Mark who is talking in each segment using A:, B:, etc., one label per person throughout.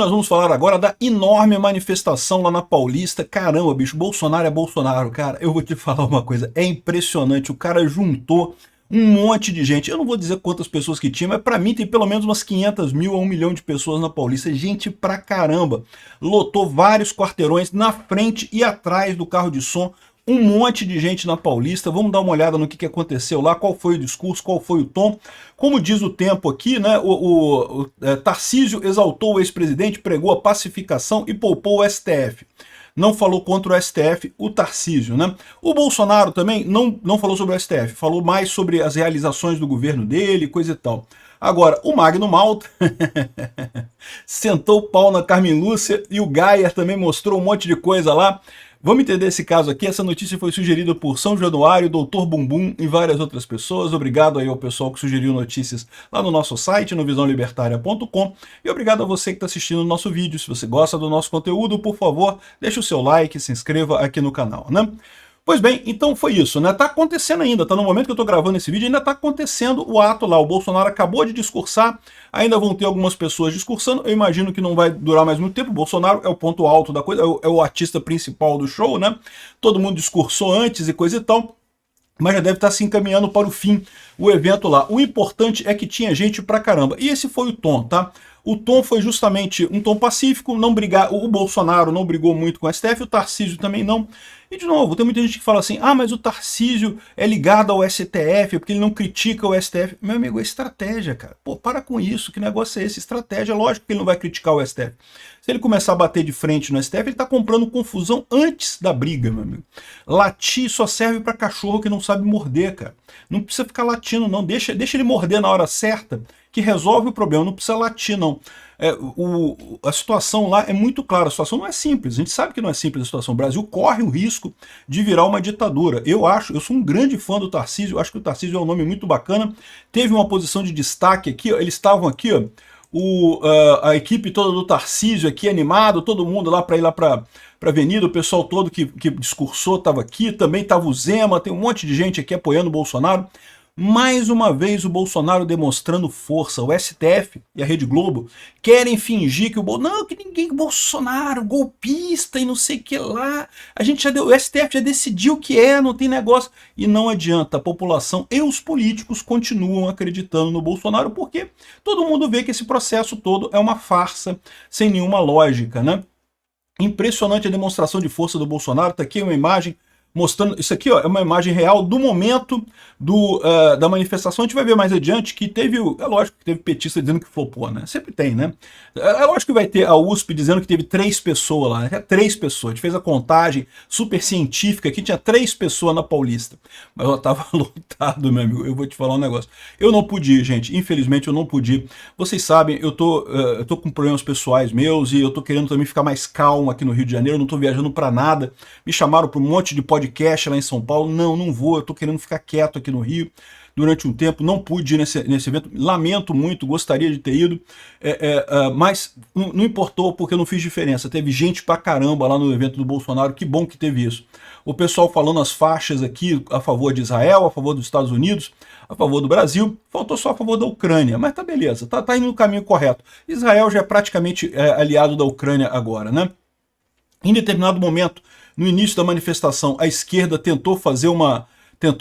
A: Nós vamos falar agora da enorme manifestação lá na Paulista. Caramba, bicho, Bolsonaro é Bolsonaro, cara. Eu vou te falar uma coisa, é impressionante. O cara juntou um monte de gente. Eu não vou dizer quantas pessoas que tinha, mas pra mim tem pelo menos umas 500 mil a 1 milhão de pessoas na Paulista. Gente pra caramba. Lotou vários quarteirões na frente e atrás do carro de som. Um monte de gente na Paulista. Vamos dar uma olhada no que aconteceu lá, qual foi o discurso, qual foi o tom. Como diz o tempo aqui, né, Tarcísio exaltou o ex-presidente, pregou a pacificação e poupou o STF. Não falou contra o STF, o Tarcísio, né? O Bolsonaro também não falou sobre o STF, falou mais sobre as realizações do governo dele, coisa e tal. Agora, o Magno Malta sentou o pau na Carmen Lúcia e o Geyer também mostrou um monte de coisa lá. Vamos entender esse caso aqui. Essa notícia foi sugerida por São Januário, Dr. Bumbum e várias outras pessoas. Obrigado aí ao pessoal que sugeriu notícias lá no nosso site, no visãolibertaria.com. E obrigado a você que está assistindo o nosso vídeo. Se você gosta do nosso conteúdo, por favor, deixe o seu like, se inscreva aqui no canal, né? Pois bem, então foi isso, né? Tá acontecendo ainda, tá no momento que eu tô gravando esse vídeo, ainda tá acontecendo o ato lá. O Bolsonaro acabou de discursar, ainda vão ter algumas pessoas discursando. Eu imagino que não vai durar mais muito tempo. O Bolsonaro é o ponto alto da coisa, é o artista principal do show, né? Todo mundo discursou antes e coisa e tal, mas já deve estar se encaminhando para o fim o evento lá. O importante é que tinha gente pra caramba. E esse foi o tom, tá? O tom foi justamente um tom pacífico, não brigar. O Bolsonaro não brigou muito com o STF, o Tarcísio também não. E de novo, tem muita gente que fala assim, ah, mas o Tarcísio é ligado ao STF, porque ele não critica o STF. Meu amigo, é estratégia, cara. Pô, para com isso, que negócio é esse? Estratégia, lógico que ele não vai criticar o STF. Se ele começar a bater de frente no STF, ele tá comprando confusão antes da briga, meu amigo. Latir só serve para cachorro que não sabe morder, cara. Não precisa ficar latindo, não. Deixa ele morder na hora certa, que resolve o problema, não precisa latir, não. A situação lá é muito clara, a situação não é simples, a gente sabe que não é simples a situação. O Brasil corre o risco de virar uma ditadura. Eu sou um grande fã do Tarcísio, acho que o Tarcísio é um nome muito bacana, teve uma posição de destaque aqui, eles estavam aqui, ó, a equipe toda do Tarcísio aqui animado, todo mundo lá para ir lá para avenida, o pessoal todo que discursou estava aqui, também estava o Zema, tem um monte de gente aqui apoiando o Bolsonaro. Mais uma vez o Bolsonaro demonstrando força. O STF e a Rede Globo querem fingir que que ninguém, Bolsonaro, golpista e não sei o que lá. O STF já decidiu que não tem negócio. E não adianta, a população e os políticos continuam acreditando no Bolsonaro, porque todo mundo vê que esse processo todo é uma farsa, sem nenhuma lógica, né? Impressionante a demonstração de força do Bolsonaro. Tá aqui uma imagem mostrando, isso aqui ó, é uma imagem real do momento da manifestação. A gente vai ver mais adiante que teve, é lógico que teve petista dizendo que flopou, né? Sempre tem, né? É lógico que vai ter a USP dizendo que teve 3 pessoas lá, né? 3 pessoas. A gente fez a contagem super científica aqui, tinha 3 pessoas na Paulista. Mas ela tava lotado, meu amigo. Eu vou te falar um negócio. Eu não pude ir, gente. Infelizmente eu não pude ir. Vocês sabem, eu tô com problemas pessoais meus e eu tô querendo também ficar mais calmo aqui no Rio de Janeiro. Eu não tô viajando pra nada. Me chamaram pra um monte de podcast lá em São Paulo. Não vou. Eu tô querendo ficar quieto aqui no Rio durante um tempo. Não pude ir nesse evento. Lamento muito, gostaria de ter ido. Mas não importou porque eu não fiz diferença. Teve gente pra caramba lá no evento do Bolsonaro. Que bom que teve isso. O pessoal falando as faixas aqui a favor de Israel, a favor dos Estados Unidos, a favor do Brasil. Faltou só a favor da Ucrânia. Mas tá beleza. Tá indo no caminho correto. Israel já é praticamente aliado da Ucrânia agora, né? Em determinado momento, no início da manifestação, a esquerda tentou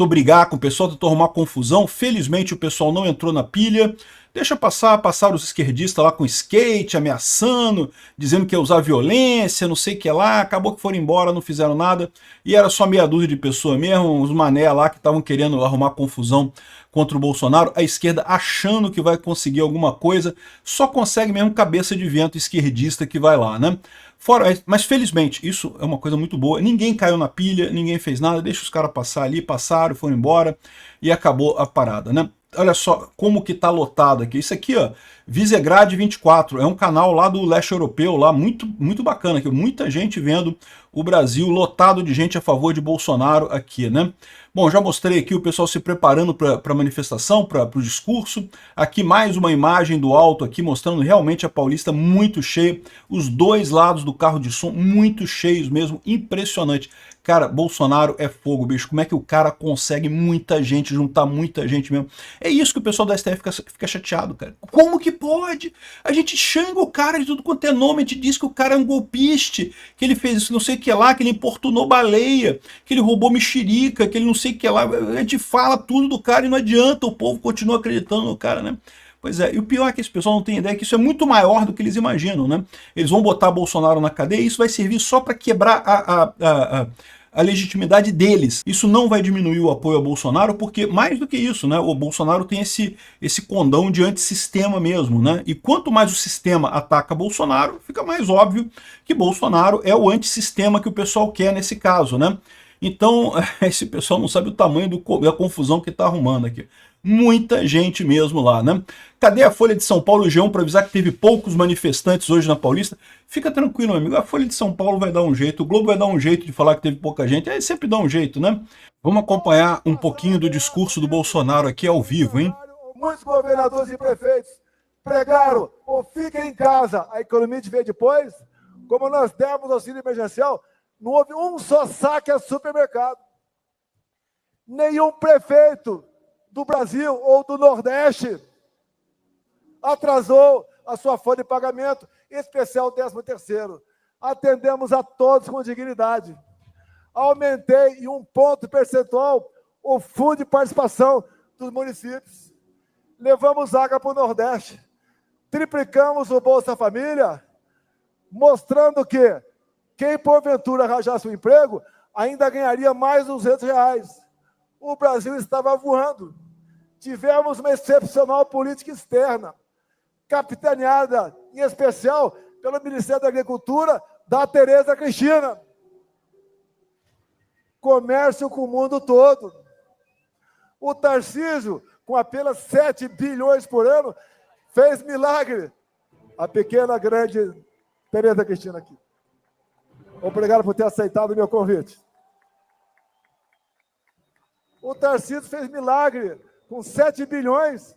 A: brigar com o pessoal, tentou arrumar confusão. Felizmente o pessoal não entrou na pilha. Deixa passaram os esquerdistas lá com skate, ameaçando, dizendo que ia usar violência, não sei o que lá. Acabou que foram embora, não fizeram nada. E era só meia dúzia de pessoas mesmo, uns mané lá que estavam querendo arrumar confusão contra o Bolsonaro. A esquerda achando que vai conseguir alguma coisa, só consegue mesmo cabeça de vento esquerdista que vai lá, né? Mas felizmente, isso é uma coisa muito boa. Ninguém caiu na pilha, ninguém fez nada, deixa os caras passar ali, passaram, foram embora e acabou a parada, né? Olha só como que tá lotado aqui. Isso aqui, ó, Visegrad 24, é um canal lá do leste europeu, lá muito bacana, aqui, muita gente vendo o Brasil lotado de gente a favor de Bolsonaro aqui, né? Bom, já mostrei aqui o pessoal se preparando para a manifestação, para o discurso. Aqui mais uma imagem do alto aqui mostrando realmente a Paulista muito cheia. Os dois lados do carro de som muito cheios mesmo, impressionante. Cara, Bolsonaro é fogo, bicho. Como é que o cara consegue muita gente, juntar muita gente mesmo? É isso que o pessoal da STF fica chateado, cara. Como que pode? A gente xinga o cara de tudo quanto é nome, a gente diz que o cara é um golpiste, que ele fez isso não sei o que lá, que ele importunou baleia, que ele roubou mexerica, que ele não sei o que lá. A gente fala tudo do cara e não adianta, o povo continua acreditando no cara, né? Pois é, e o pior é que esse pessoal não tem ideia que isso é muito maior do que eles imaginam, né? Eles vão botar Bolsonaro na cadeia e isso vai servir só para quebrar a legitimidade deles. Isso não vai diminuir o apoio a Bolsonaro, porque mais do que isso, né? O Bolsonaro tem esse condão de antissistema mesmo, né? E quanto mais o sistema ataca Bolsonaro, fica mais óbvio que Bolsonaro é o antissistema que o pessoal quer nesse caso, né? Então, esse pessoal não sabe o tamanho da confusão que está arrumando aqui. Muita gente mesmo lá, né? Cadê a Folha de São Paulo, G1, para avisar que teve poucos manifestantes hoje na Paulista? Fica tranquilo, meu amigo, a Folha de São Paulo vai dar um jeito, o Globo vai dar um jeito de falar que teve pouca gente, aí sempre dá um jeito, né? Vamos acompanhar um pouquinho do discurso do Bolsonaro aqui ao vivo, hein?
B: Muitos governadores e prefeitos pregaram, ou fiquem em casa, a economia de ver depois, como nós demos auxílio emergencial, não houve um só saque a supermercado. Nenhum prefeito do Brasil ou do Nordeste atrasou a sua folha de pagamento, em especial o 13º. Atendemos a todos com dignidade. Aumentei em 1 ponto percentual o fundo de participação dos municípios. Levamos água para o Nordeste. Triplicamos o Bolsa Família, mostrando que quem porventura arranjasse um emprego ainda ganharia mais R$200. O Brasil estava voando. Tivemos uma excepcional política externa, capitaneada, em especial, pelo Ministério da Agricultura, da Tereza Cristina. Comércio com o mundo todo. O Tarcísio, com apenas 7 bilhões por ano, fez milagre. A pequena, grande Tereza Cristina aqui. Obrigado por ter aceitado o meu convite. O Tarcísio fez milagre com 7 bilhões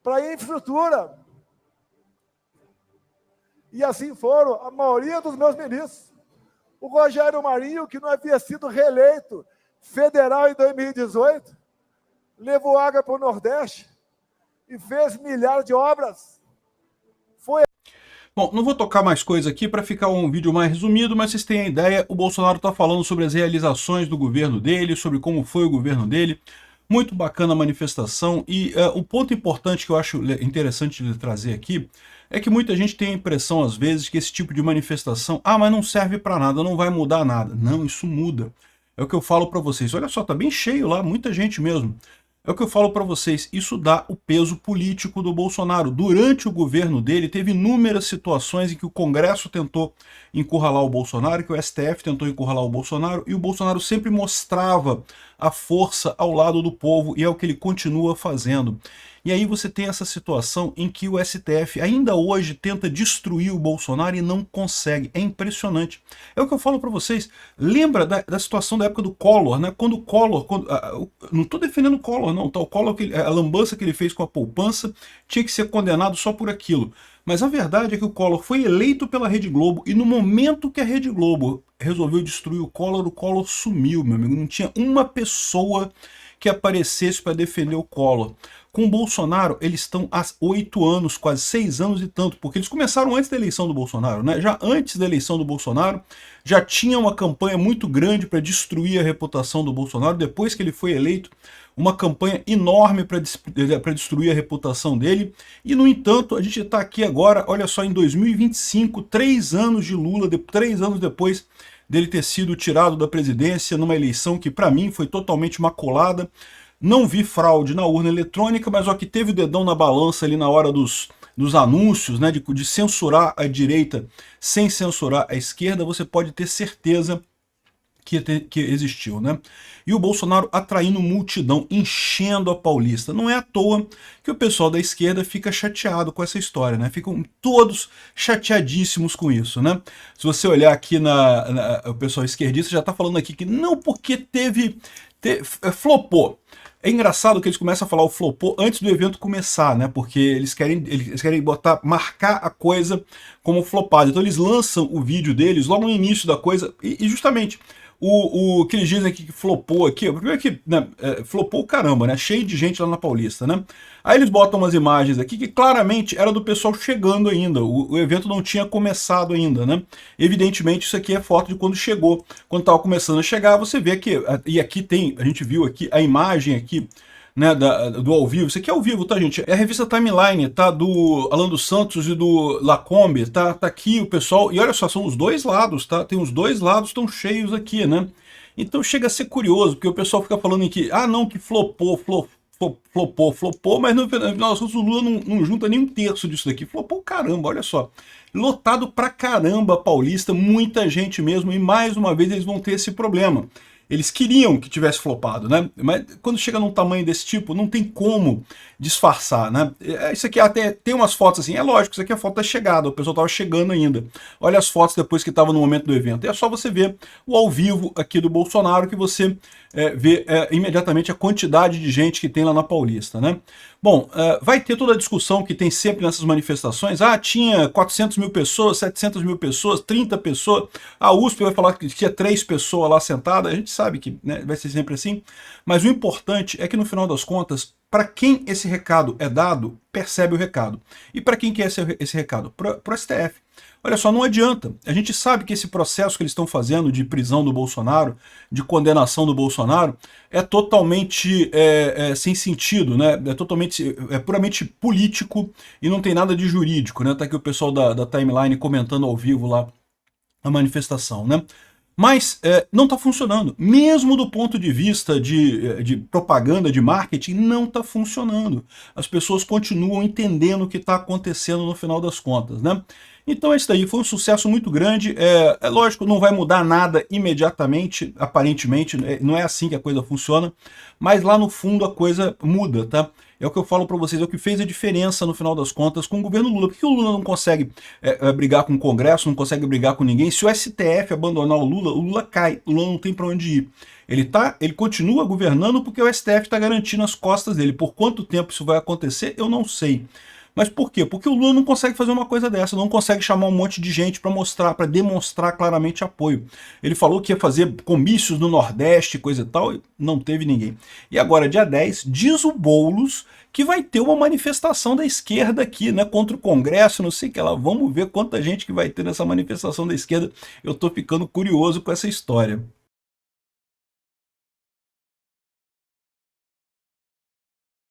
B: para infraestrutura. E assim foram a maioria dos meus ministros. O Rogério Marinho, que não havia sido reeleito federal em 2018, levou água para o Nordeste e fez milhares de obras.
A: Bom, não vou tocar mais coisa aqui para ficar um vídeo mais resumido, mas vocês têm a ideia, o Bolsonaro está falando sobre as realizações do governo dele, sobre como foi o governo dele. Muito bacana a manifestação e um ponto importante que eu acho interessante de trazer aqui é que muita gente tem a impressão, às vezes, que esse tipo de manifestação, mas não serve para nada, não vai mudar nada. Não, isso muda. É o que eu falo para vocês. Olha só, tá bem cheio lá, muita gente mesmo. É o que eu falo para vocês, isso dá o peso político do Bolsonaro. Durante o governo dele, teve inúmeras situações em que o Congresso tentou encurralar o Bolsonaro, que o STF tentou encurralar o Bolsonaro, e o Bolsonaro sempre mostrava a força ao lado do povo, e é o que ele continua fazendo. E aí você tem essa situação em que o STF ainda hoje tenta destruir o Bolsonaro e não consegue. É impressionante. É o que eu falo para vocês. Lembra da situação da época do Collor, né? Quando o Collor... não estou defendendo o Collor, não. Tá? O Collor, a lambança que ele fez com a poupança, tinha que ser condenado só por aquilo. Mas a verdade é que o Collor foi eleito pela Rede Globo e no momento que a Rede Globo resolveu destruir o Collor sumiu, meu amigo. Não tinha uma pessoa que aparecesse para defender o Collor. Com o Bolsonaro, eles estão há 8 anos, quase 6 anos e tanto, porque eles começaram antes da eleição do Bolsonaro, né? Já antes da eleição do Bolsonaro, já tinha uma campanha muito grande para destruir a reputação do Bolsonaro, depois que ele foi eleito, uma campanha enorme para destruir a reputação dele, e no entanto, a gente está aqui agora, olha só, em 2025, 3 anos de Lula, 3 anos depois dele ter sido tirado da presidência numa eleição que para mim foi totalmente maculada. Não vi fraude na urna eletrônica, mas o que teve o dedão na balança ali na hora dos anúncios, né, de censurar a direita sem censurar a esquerda, você pode ter certeza que existiu, né? E o Bolsonaro atraindo multidão, enchendo a Paulista. Não é à toa que o pessoal da esquerda fica chateado com essa história, né? Ficam todos chateadíssimos com isso, né? Se você olhar aqui o pessoal esquerdista já está falando aqui que não, porque flopou. É engraçado que eles começam a falar o flopou antes do evento começar, né? Porque eles querem marcar a coisa como flopada. Então eles lançam o vídeo deles logo no início da coisa e justamente o que eles dizem aqui que flopou aqui, primeiro que, né, flopou o caramba, né? Cheio de gente lá na Paulista, né? Aí eles botam umas imagens aqui que claramente era do pessoal chegando ainda, o evento não tinha começado ainda, né? Evidentemente isso aqui é foto de quando chegou. Quando estava começando a chegar, você vê que, e aqui a gente viu aqui a imagem aqui, né, do ao vivo. Isso aqui é ao vivo, tá, gente? É a revista Timeline, tá? Do Alan dos Santos e do Lacombe, tá? Tá aqui o pessoal. E olha só, são os dois lados, tá? Tem os dois lados tão cheios aqui, né? Então chega a ser curioso, porque o pessoal fica falando em que, não, que flopou, mas no final das contas o Lula não junta nem um terço disso daqui. Flopou caramba, olha só. Lotado pra caramba Paulista, muita gente mesmo, e mais uma vez eles vão ter esse problema. Eles queriam que tivesse flopado, né? Mas quando chega num tamanho desse tipo, não tem como disfarçar, né? Isso aqui até tem umas fotos assim, é lógico, isso aqui é a foto da chegada, o pessoal estava chegando ainda. Olha as fotos depois que estava no momento do evento. É só você ver o ao vivo aqui do Bolsonaro que você vê imediatamente a quantidade de gente que tem lá na Paulista, né? Bom, vai ter toda a discussão que tem sempre nessas manifestações. Tinha 400 mil pessoas, 700 mil pessoas, 30 pessoas. A USP vai falar que tinha 3 pessoas lá sentadas. A gente sabe que, né, vai ser sempre assim. Mas o importante é que, no final das contas, para quem esse recado é dado, percebe o recado. E para quem que é esse recado? Para o STF. Olha só, não adianta. A gente sabe que esse processo que eles estão fazendo de prisão do Bolsonaro, de condenação do Bolsonaro, é totalmente sem sentido, né? É puramente político e não tem nada de jurídico, né? Tá aqui o pessoal da Timeline comentando ao vivo lá a manifestação, né? Mas não está funcionando. Mesmo do ponto de vista de propaganda, de marketing, não está funcionando. As pessoas continuam entendendo o que está acontecendo no final das contas, né? Então esse daí foi um sucesso muito grande. É lógico, não vai mudar nada imediatamente, aparentemente, não é assim que a coisa funciona, mas lá no fundo a coisa muda, tá? É o que eu falo para vocês, é o que fez a diferença no final das contas com o governo Lula. Por que o Lula não consegue brigar com o Congresso, não consegue brigar com ninguém? Se o STF abandonar o Lula cai, o Lula não tem para onde ir. Ele continua governando porque o STF está garantindo as costas dele. Por quanto tempo isso vai acontecer, eu não sei. Mas por quê? Porque o Lula não consegue fazer uma coisa dessa, não consegue chamar um monte de gente para demonstrar claramente apoio. Ele falou que ia fazer comícios no Nordeste, coisa e tal, e não teve ninguém. E agora, dia 10, diz o Boulos que vai ter uma manifestação da esquerda aqui, né, contra o Congresso, não sei o que lá. Vamos ver quanta gente que vai ter nessa manifestação da esquerda. Eu tô ficando curioso com essa história.